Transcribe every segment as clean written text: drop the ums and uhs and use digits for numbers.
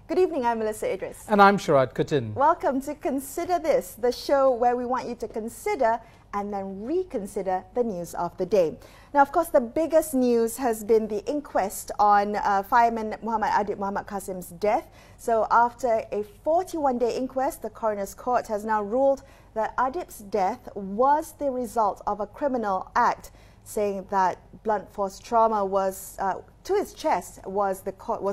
Good evening, I'm Melissa Idris. And I'm Sharad Kutin. Welcome to Consider This, the show where we want you to consider and then reconsider the news of the day. Now, of course, the biggest news has been the inquest on fireman Muhammad Adib Muhammad Qasim's death. So after a 41-day inquest, the coroner's court has now ruled that Adib's death was the result of a criminal act, saying that blunt force trauma was to his chest was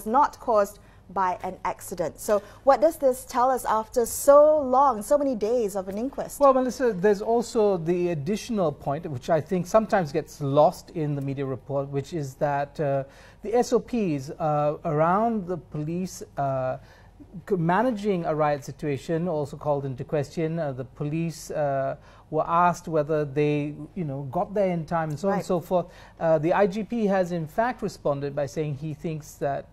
not caused by an accident. So what does this tell us after so many days of an inquest? Well, Melissa, there's also the additional point, which I think sometimes gets lost in the media report, which is that the SOPs around the police managing a riot situation also called into question. The police were asked whether they, got there in time and so on and so forth. The IGP has in fact responded by saying he thinks that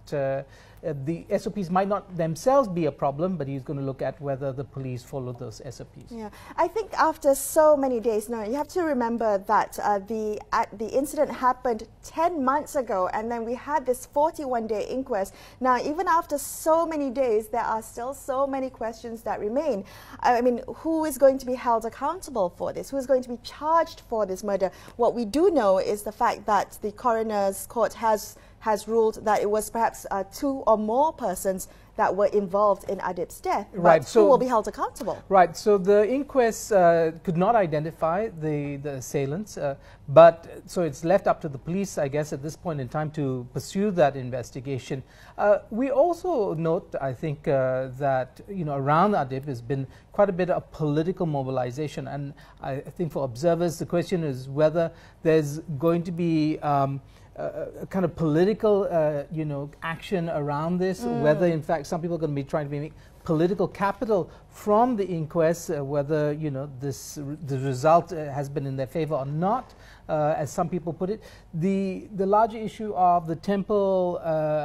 the SOPs might not themselves be a problem, but he's going to look at whether the police follow those SOPs. Yeah, I think after so many days, you have to remember that the incident happened 10 months ago, and then we had this 41-day inquest. Now, even after so many days, there are still so many questions that remain. I mean, who is going to be held accountable for this? Who is going to be charged for this murder? What we do know is the fact that the coroner's court has ruled that it was perhaps 2 or more persons that were involved in Adib's death. Right. So who will be held accountable? Right. So the inquest could not identify the assailants, but so it's left up to the police, I guess, at this point in time to pursue that investigation. We also note, I think, that around Adib has been quite a bit of political mobilization, and I think for observers the question is whether there's going to be a kind of political, action around this, whether in fact some people are going to be trying to make political capital from the inquest, whether the result has been in their favor or not, as some people put it. The larger issue of the temple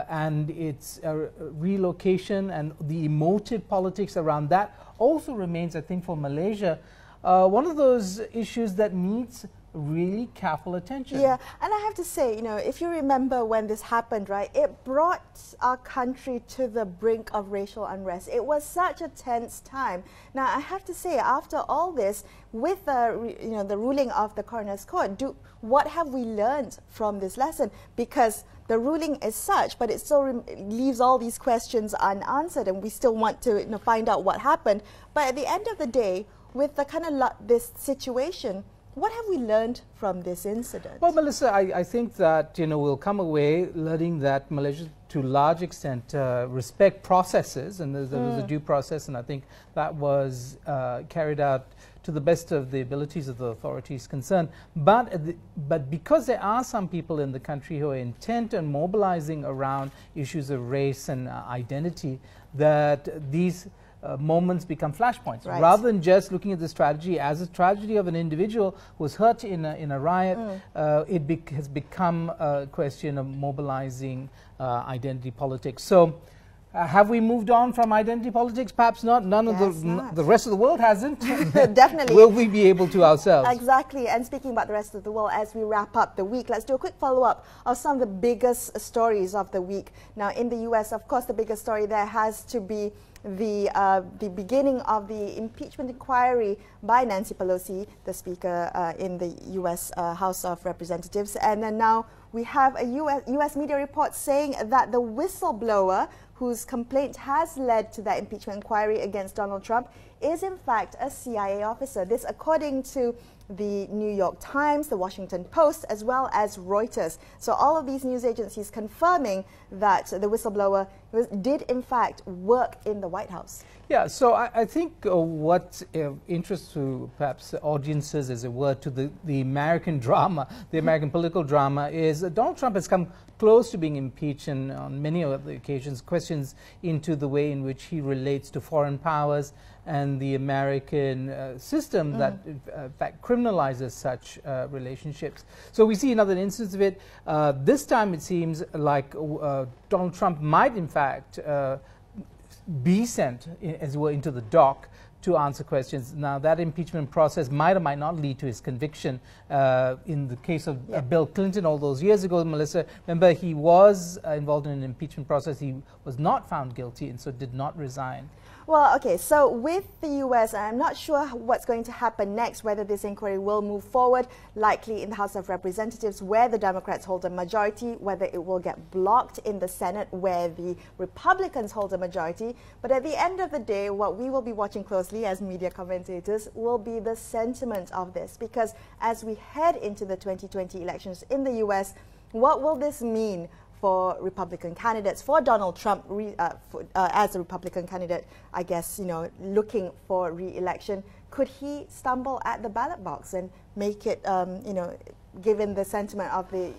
and its relocation and the emotive politics around that also remains, I think, for Malaysia, one of those issues that needs really careful attention. Yeah, and I have to say, if you remember when this happened, right, it brought our country to the brink of racial unrest. It was such a tense time. Now, I have to say, after all this, with the ruling of the coroner's court, what have we learned from this lesson? Because the ruling is such, but it still leaves all these questions unanswered, and we still want to find out what happened. But at the end of the day, with the kind of this situation, what have we learned from this incident? Well, Melissa, I think that we'll come away learning that Malaysia, to a large extent, respect processes, and there was a due process, and I think that was carried out to the best of the abilities of the authorities concerned. But because there are some people in the country who are intent on mobilizing around issues of race and identity, that these moments become flashpoints. Right. Rather than just looking at this tragedy as a tragedy of an individual who was hurt in a riot, it has become a question of mobilizing identity politics. So have we moved on from identity politics? Perhaps not. None of the rest of the world hasn't. Definitely. Will we be able to ourselves? Exactly. And speaking about the rest of the world, as we wrap up the week, let's do a quick follow-up of some of the biggest stories of the week. Now, in the US, of course, the biggest story there has to be the beginning of the impeachment inquiry by Nancy Pelosi, the Speaker in the US House of Representatives. And then now we have a US media report saying that the whistleblower whose complaint has led to that impeachment inquiry against Donald Trump is in fact a CIA officer. This according to the New York Times, the Washington Post, as well as Reuters. So all of these news agencies confirming that the whistleblower did in fact work in the White House. Yeah, so I think what interests to perhaps audiences, as it were, to the American drama, the American political drama, is that Donald Trump has come close to being impeached, and on many of the occasions questions into the way in which he relates to foreign powers and the American system that in fact criminalizes such relationships. So we see another instance of it. This time it seems like Donald Trump might in fact be sent, as it were, into the dock to answer questions. Now, that impeachment process might or might not lead to his conviction. In the case of Bill Clinton all those years ago, Melissa, remember, he was involved in an impeachment process. He was not found guilty and so did not resign. Well, okay, so with the US, I'm not sure what's going to happen next, whether this inquiry will move forward, likely in the House of Representatives, where the Democrats hold a majority, whether it will get blocked in the Senate, where the Republicans hold a majority. But at the end of the day, what we will be watching closely as media commentators will be the sentiment of this, because as we head into the 2020 elections in the US, what will this mean for Republican candidates, for Donald Trump as a Republican candidate, I guess, you know, looking for re-election? Could he stumble at the ballot box and make it, you know, given the sentiment of the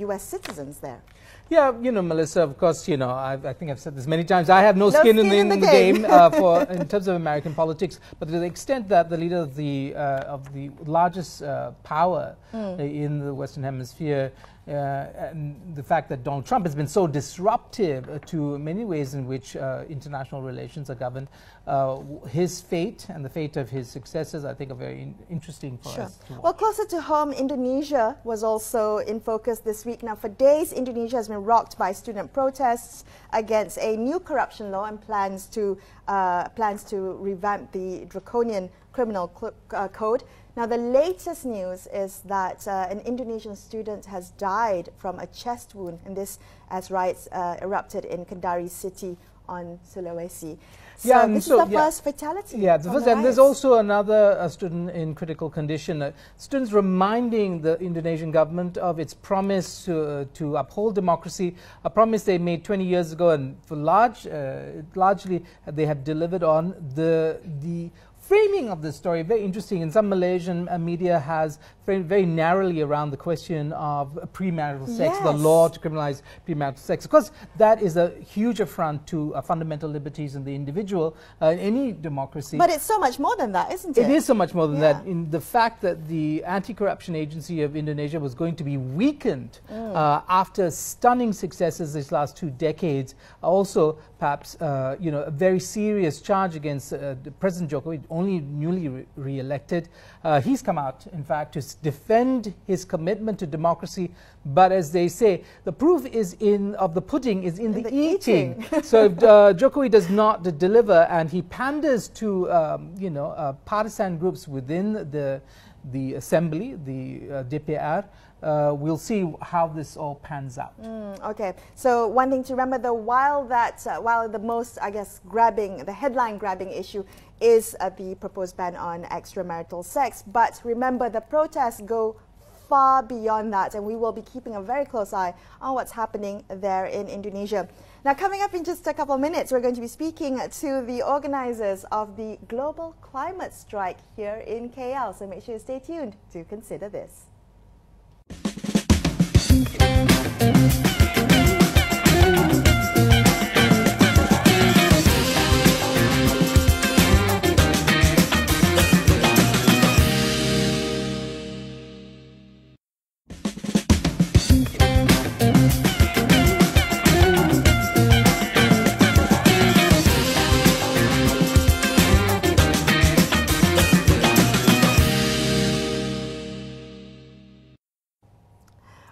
US citizens there? Yeah, you know, Melissa, of course, you know, I think I've said this many times, I have no skin in the game in terms of American politics, but to the extent that the leader of the largest power in the Western Hemisphere, and the fact that Donald Trump has been so disruptive to many ways in which international relations are governed, his fate and the fate of his successors, I think, are very interesting for us to watch. Well, closer to home, Indonesia was also in focus this week. Now, for days, Indonesia has been rocked by student protests against a new corruption law and plans to revamp the draconian criminal code. Now, the latest news is that an Indonesian student has died from a chest wound, and this as riots erupted in Kendari city on Sulawesi. So yeah, this is the first fatality. Yeah, the first, and there's also another student in critical condition. Students reminding the Indonesian government of its promise to uphold democracy, a promise they made 20 years ago, and for largely they have delivered on. The framing of this story, very interesting. In some Malaysian media has framed very narrowly around the question of premarital sex, the law to criminalize premarital sex. Of course, that is a huge affront to fundamental liberties in the individual in any democracy. But it's so much more than that, isn't it? It is so much more than that. In the fact that the anti-corruption agency of Indonesia was going to be weakened after stunning successes these last 2 decades, also perhaps you know, a very serious charge against President Jokowi, only newly re-elected. He's come out, in fact, to defend his commitment to democracy. But as they say, the proof of the pudding is in the eating. So if Jokowi does not deliver, and he panders to you know, partisan groups within the assembly, the DPR, we'll see how this all pans out. Okay, so one thing to remember, though, while the most, I guess, the headline-grabbing issue is the proposed ban on extramarital sex, but remember, the protests go far beyond that, and we will be keeping a very close eye on what's happening there in Indonesia. Now, coming up in just a couple of minutes, we're going to be speaking to the organizers of the global climate strike here in KL, so make sure you stay tuned to consider this.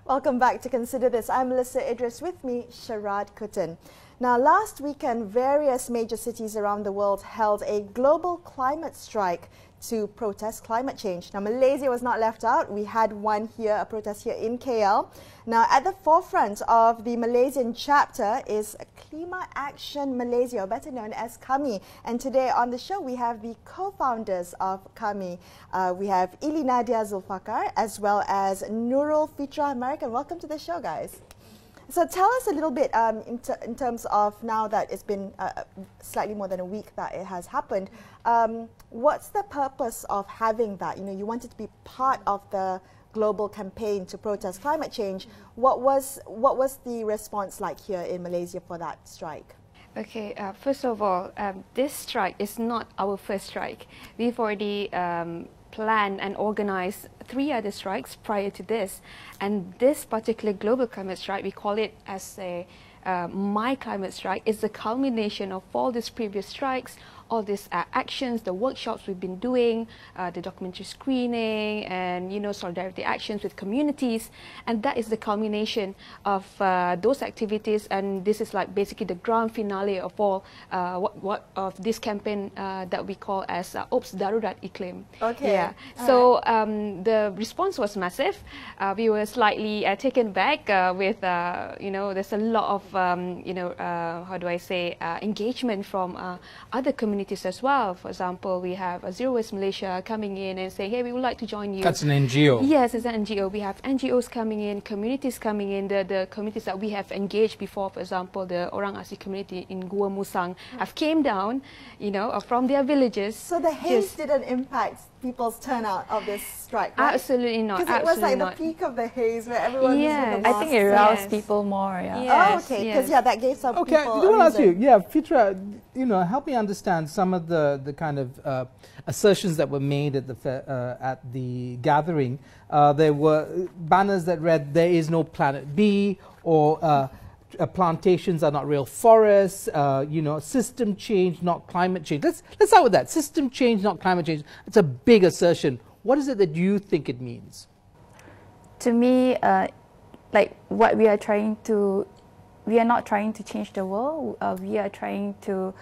Welcome back to Consider This. I'm Melissa Idris, with me, Sharad Kutan. Now, last weekend, various major cities around the world held a global climate strike to protest climate change. Now, Malaysia was not left out. We had one here, a protest here in KL. Now, at the forefront of the Malaysian chapter is Klima Action Malaysia, or better known as KAMY. And today on the show, we have the co-founders of KAMY. We have Ili Nadia Zulfakar, as well as Nurul Fitra American. Welcome to the show, guys. So tell us a little bit in terms of, now that it's been slightly more than a week that it has happened, what's the purpose of having that? You know, you wanted to be part of the global campaign to protest climate change. What was the response like here in Malaysia for that strike? Okay, first of all, this strike is not our first strike. We've already planned and organized 3 other strikes prior to this, and this particular global climate strike, we call it as a My Climate Strike, is the culmination of all these previous strikes all these actions, the workshops we've been doing, the documentary screening, and solidarity actions with communities, and that is the culmination of those activities. And this is like basically the grand finale of all what of this campaign that we call as Oops Darurat Iklim. Okay. Yeah. So the response was massive. We were slightly taken back with there's a lot of how do I say engagement from other communities as well. For example, we have Zero Waste Malaysia coming in and saying, hey, we would like to join you. That's an NGO. Yes, it's an NGO. We have NGOs coming in, communities coming in, the communities that we have engaged before. For example, the Orang Asli community in Gua Musang have came down, from their villages. So the haze didn't impact people's turnout of this strike, right? Absolutely not. Because it was like the peak of the haze where everyone was with the masks. I think it roused people more. Yeah. Yes, oh, okay. Because that gave some people. Okay, I do want to ask you. Yeah, Fitra, help me understand some of the kind of assertions that were made at the gathering. There were banners that read, "There is no planet B," or plantations are not real forests, system change, not climate change. Let's start with that. System change, not climate change. It's a big assertion. What is it that you think it means? To me, like what we are not trying to change the world. We are trying to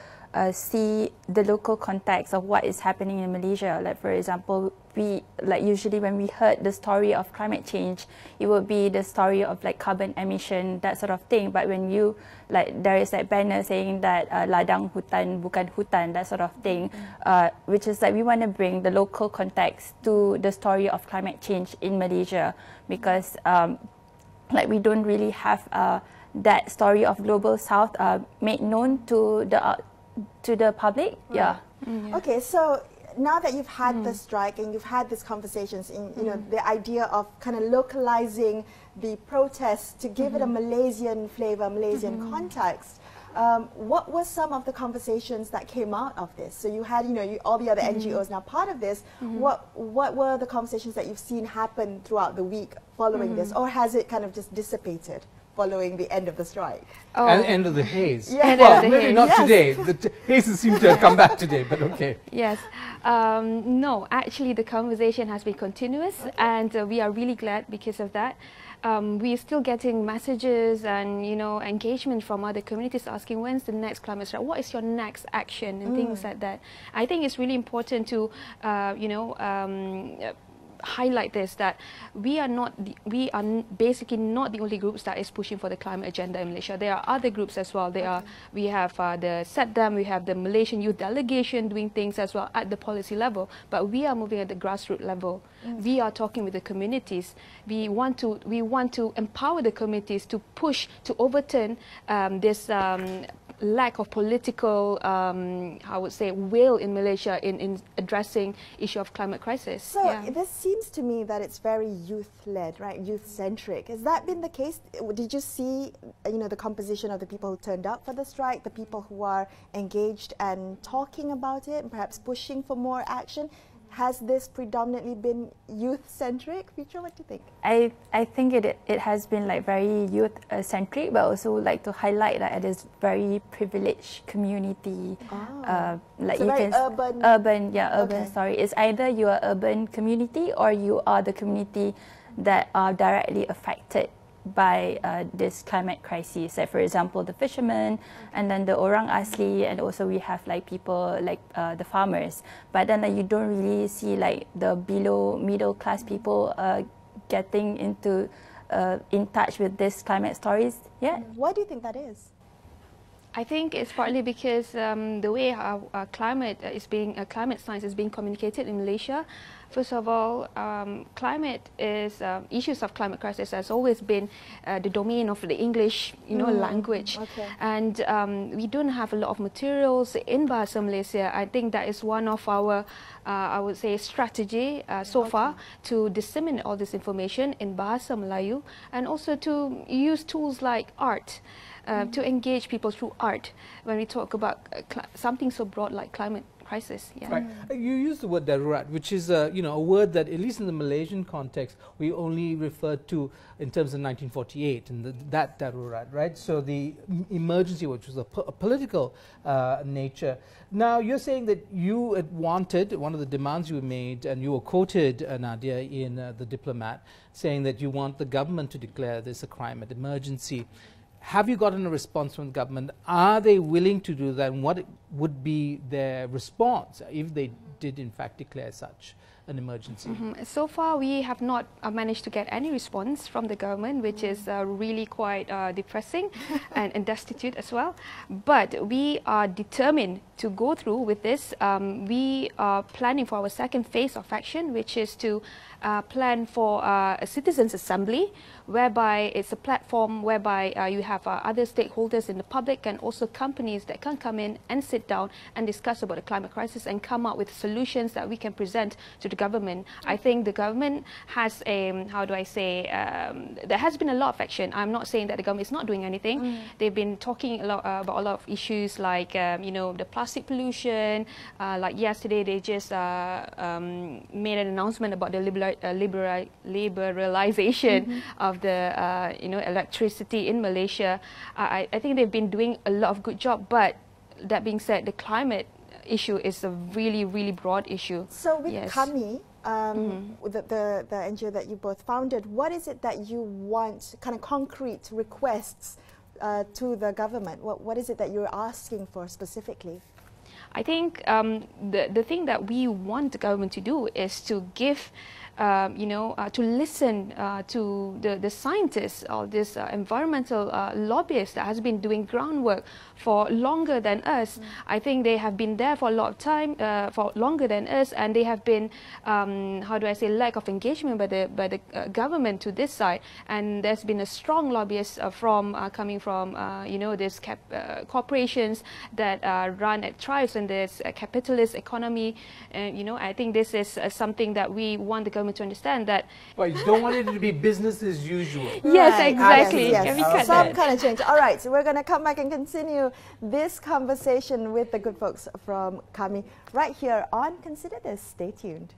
see the local context of what is happening in Malaysia. Like for example, usually when we heard the story of climate change, it would be the story of like carbon emission, that sort of thing. But when there is like banner saying that ladang hutan bukan hutan, that sort of thing, which is like we want to bring the local context to the story of climate change in Malaysia, because we don't really have that story of global south made known to the public. Right. Yeah. Okay, so now that you've had the strike and you've had these conversations in the idea of kind of localizing the protests to give it a Malaysian flavor, Malaysian context, what were some of the conversations that came out of this? So you had all the other NGOs now part of this. What were the conversations that you've seen happen throughout the week following this, or has it kind of just dissipated following the end of the strike? Oh. And end of the haze. Yeah. Well, maybe not today. The hazes seem to have come back today, but okay. Yes. No, actually the conversation has been continuous, and we are really glad because of that. We are still getting messages and engagement from other communities asking, when's the next climate strike? What is your next action and things like that. I think it's really important to highlight this, that we are basically not the only groups that is pushing for the climate agenda in Malaysia. There are other groups as well. We have the SETDAM, we have the Malaysian Youth Delegation doing things as well at the policy level, but we are moving at the grassroots level. We are talking with the communities. We want to empower the communities to push to overturn this lack of political, I would say, will in Malaysia in addressing issue of climate crisis. So this seems to me that it's very youth-led, right? Youth-centric. Has that been the case? Did you see, the composition of the people who turned up for the strike, the people who are engaged and talking about it, and perhaps pushing for more action? Has this predominantly been youth-centric? Fitra, what do you think? I think it has been like very youth-centric, but also like to highlight that it is very privileged community. Like so you very can urban. Sorry, it's either you are urban community or you are the community that are directly affected by this climate crisis. Like for example, the fishermen, and then the Orang Asli, and also we have like people like the farmers. But then you don't really see like the below middle class people getting into in touch with this climate stories yet. Why do you think that is? I think it's partly because the way our climate science is being communicated in Malaysia. First of all, climate is issues of climate crisis has always been the domain of the English, language, and we don't have a lot of materials in Bahasa Malaysia. I think that is one of our, I would say, strategy so far to disseminate all this information in Bahasa Melayu, and also to use tools like art. To engage people through art when we talk about something so broad like climate crisis. Yeah. Right. You use the word darurat, which is a word that, at least in the Malaysian context, we only refer to in terms of 1948 and that darurat, right? So the emergency, which was a political nature. Now, you're saying that you had wanted, one of the demands you made, and you were quoted, Nadia, in The Diplomat, saying that you want the government to declare this a climate emergency. Have you gotten a response from the government? Are they willing to do that? And what would be their response if they did in fact declare such an emergency? So far, we have not managed to get any response from the government, which is really quite depressing and destitute as well. But we are determined to go through with this. We are planning for our second phase of action, which is to plan for a citizens' assembly, whereby it's a platform whereby you have other stakeholders in the public and also companies that can come in and sit down and discuss about the climate crisis and come up with solutions that we can present to the government. I think the government has a, how do I say, there has been a lot of action. I'm not saying that the government is not doing anything. They've been talking a lot about a lot of issues like, the plastic pollution. Like yesterday, they just made an announcement about the liberalization of the electricity in Malaysia. I think they've been doing a lot of good job, but that being said, the climate issue is a really, really broad issue. So with KAMY, the NGO that you both founded, what is it that you want, kind of concrete requests to the government? What is it that you're asking for specifically? I think the thing that we want the government to do is to give, to listen to the scientists or this environmental lobbyists that has been doing groundwork for longer than us. I think they have been there for a lot of time, for longer than us, and they have been, how do I say, lack of engagement by the government to this side. And there's been a strong lobbyist coming from, these corporations that run at thrives in this capitalist economy. I think this is something that we want the government to understand that. But you don't want it to be business as usual. Yes, exactly. Yes. Some kind of change. All right, so we're going to come back and continue this conversation with the good folks from KAMY right here on Consider This. Stay tuned.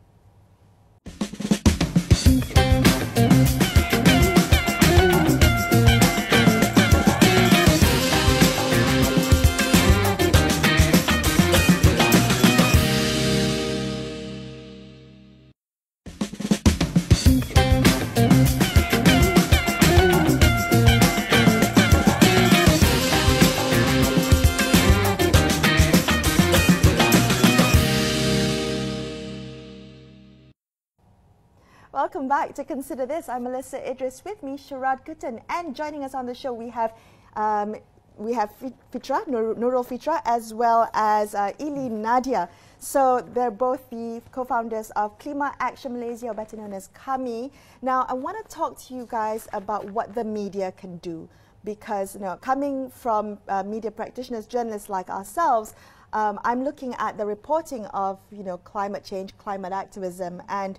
Welcome back to Consider This. I'm Melissa Idris, with me Sharad Kutan, and joining us on the show we have Fitra, Nurul Fitra, as well as Ili Nadia. So they're both the co-founders of Climate Action Malaysia, or better known as KAMY. Now I want to talk to you guys about what the media can do, because coming from media practitioners, journalists like ourselves, I'm looking at the reporting of climate change, climate activism, and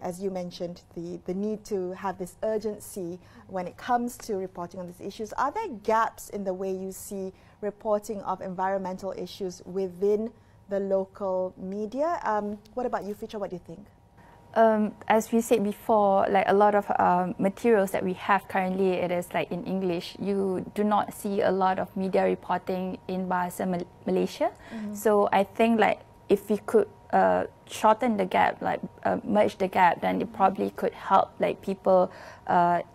as you mentioned, the need to have this urgency when it comes to reporting on these issues. Are there gaps in the way you see reporting of environmental issues within the local media? What about you, Fitra? What do you think? As we said before, like a lot of materials that we have currently, it is like in English. You do not see a lot of media reporting in Bahasa Malaysia. So I think like if we could shorten the gap, like merge the gap, then it probably could help like people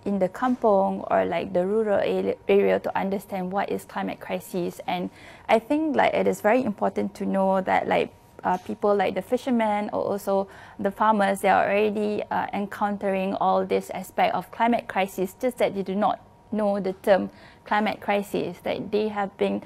in the kampong or like the rural area to understand what is climate crisis. And I think like it is very important to know that like people like the fishermen or also the farmers, they are already encountering all this aspect of climate crisis, just that they do not know the term climate crisis, that they have been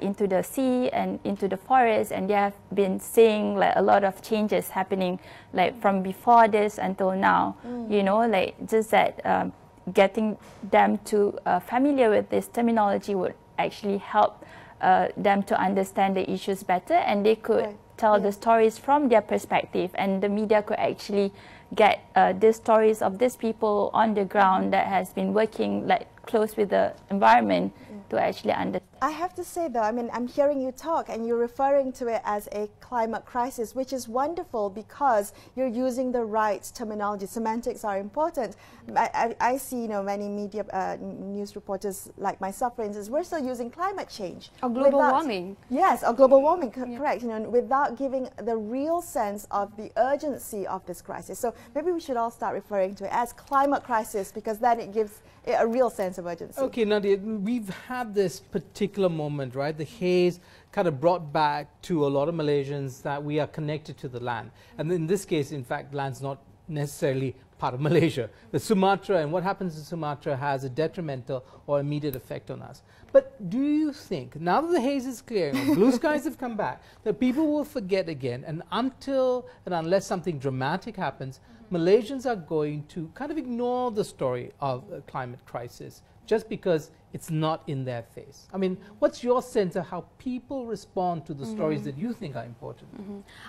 into the sea and into the forest, and they have been seeing like a lot of changes happening like from before this until now. Like just that getting them to familiar with this terminology would actually help them to understand the issues better, and they could tell the stories from their perspective, and the media could actually get the stories of these people on the ground that has been working like close with the environment to actually understand. I have to say though, I mean, I'm hearing you talk and you're referring to it as a climate crisis, which is wonderful because you're using the right terminology. Semantics are important. I see, you know, many media news reporters like myself, for instance, we're still using climate change. Or global warming. Yes, or global warming, correct, you know, without giving the real sense of the urgency of this crisis. So maybe we should all start referring to it as climate crisis because then it gives it a real sense of urgency. Okay, Nadia, we've had this particular moment, right? The haze kind of brought back to a lot of Malaysians that we are connected to the land. And in this case, in fact, land's not necessarily part of Malaysia. The Sumatra and what happens in Sumatra has a detrimental or immediate effect on us. But do you think, now that the haze is clearing, blue skies have come back, that people will forget again, and until and unless something dramatic happens, Malaysians are going to kind of ignore the story of a climate crisis just because it's not in their face? I mean, what's your sense of how people respond to the stories that you think are important?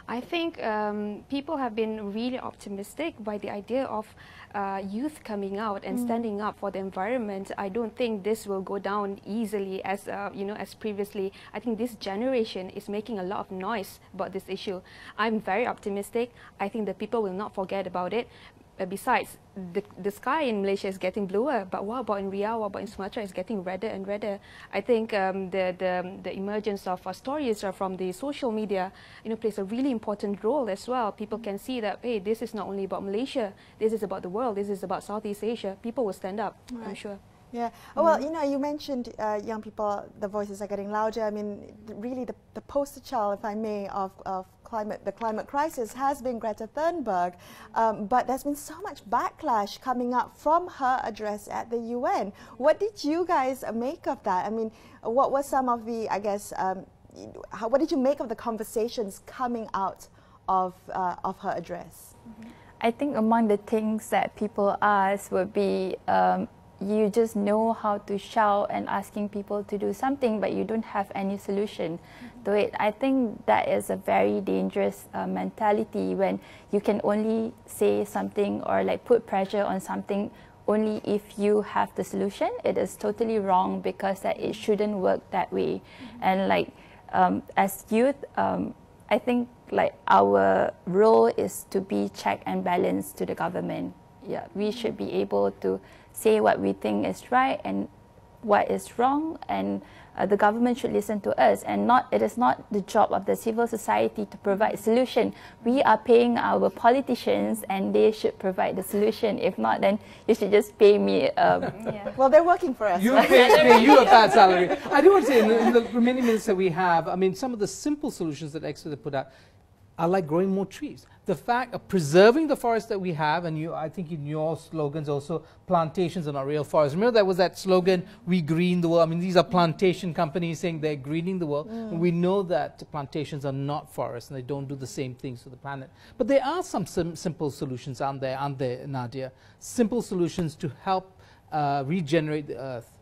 I think people have been really optimistic by the idea of youth coming out and standing up for the environment. I don't think this will go down easily as you know, as previously. I think this generation is making a lot of noise about this issue. I'm very optimistic. I think that people will not forget about it. Besides, the sky in Malaysia is getting bluer, but what about in Riau, what about in Sumatra? It's getting redder and redder. I think the emergence of stories from the social media, you know, plays a really important role as well. People can see that, hey, this is not only about Malaysia, this is about the world, this is about Southeast Asia. People will stand up, I'm sure. Yeah. Oh, well, you know, you mentioned young people, the voices are getting louder. I mean, really the poster child, if I may, of the climate crisis has been Greta Thunberg. But there's been so much backlash coming up from her address at the UN. What did you guys make of that? I mean, what were some of the, I guess, what did you make of the conversations coming out of her address? I think among the things that people ask would be, you just know how to shout and asking people to do something, but you don't have any solution to it. I think that is a very dangerous mentality when you can only say something or like put pressure on something only if you have the solution. It is totally wrong because that it shouldn't work that way. And like as youth, I think like our role is to be check and balance to the government. Yeah, we should be able to say what we think is right and what is wrong, and the government should listen to us, and it is not the job of the civil society to provide solution. We are paying our politicians and they should provide the solution. If not, then you should just pay me. Well, they're working for us. You pay you a fat salary. I do want to say, in the remaining minutes that we have, I mean, some of the simple solutions that Expo put out are like growing more trees. The fact of preserving the forest that we have, and I think in your slogans also, plantations are not real forests. Remember there was that slogan, we green the world. I mean, these are plantation companies saying they're greening the world. And we know that plantations are not forests and they don't do the same things to the planet. But there are some simple solutions, aren't there, Nadia? Simple solutions to help regenerate the earth.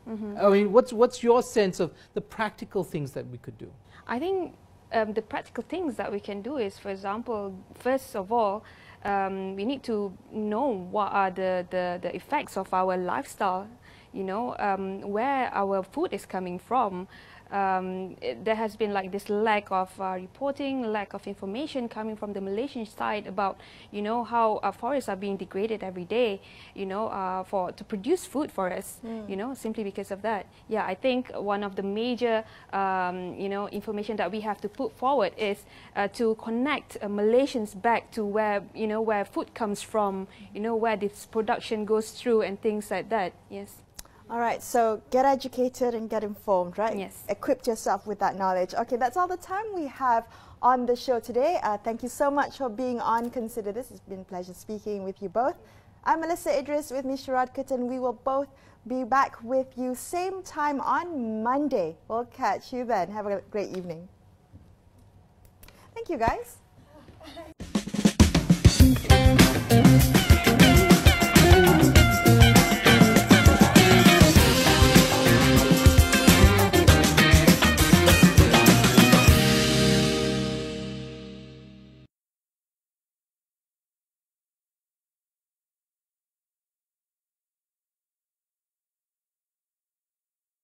I mean, what's your sense of the practical things that we could do? I think the practical things that we can do is, for example, first of all, we need to know what are the effects of our lifestyle, you know, where our food is coming from. There has been like this lack of reporting, lack of information coming from the Malaysian side about, you know, how our forests are being degraded every day, you know, to produce food for us, you know, simply because of that. Yeah, I think one of the major, you know, information that we have to put forward is to connect Malaysians back to where, you know, where food comes from, you know, where this production goes through and things like that. Yes. All right, so get educated and get informed, right? Yes. Equip yourself with that knowledge. Okay, that's all the time we have on the show today. Thank you so much for being on Consider This. It's been a pleasure speaking with you both. I'm Melissa Idris with Mr. Rodkut, and we will both be back with you same time on Monday. We'll catch you then. Have a great evening. Thank you, guys.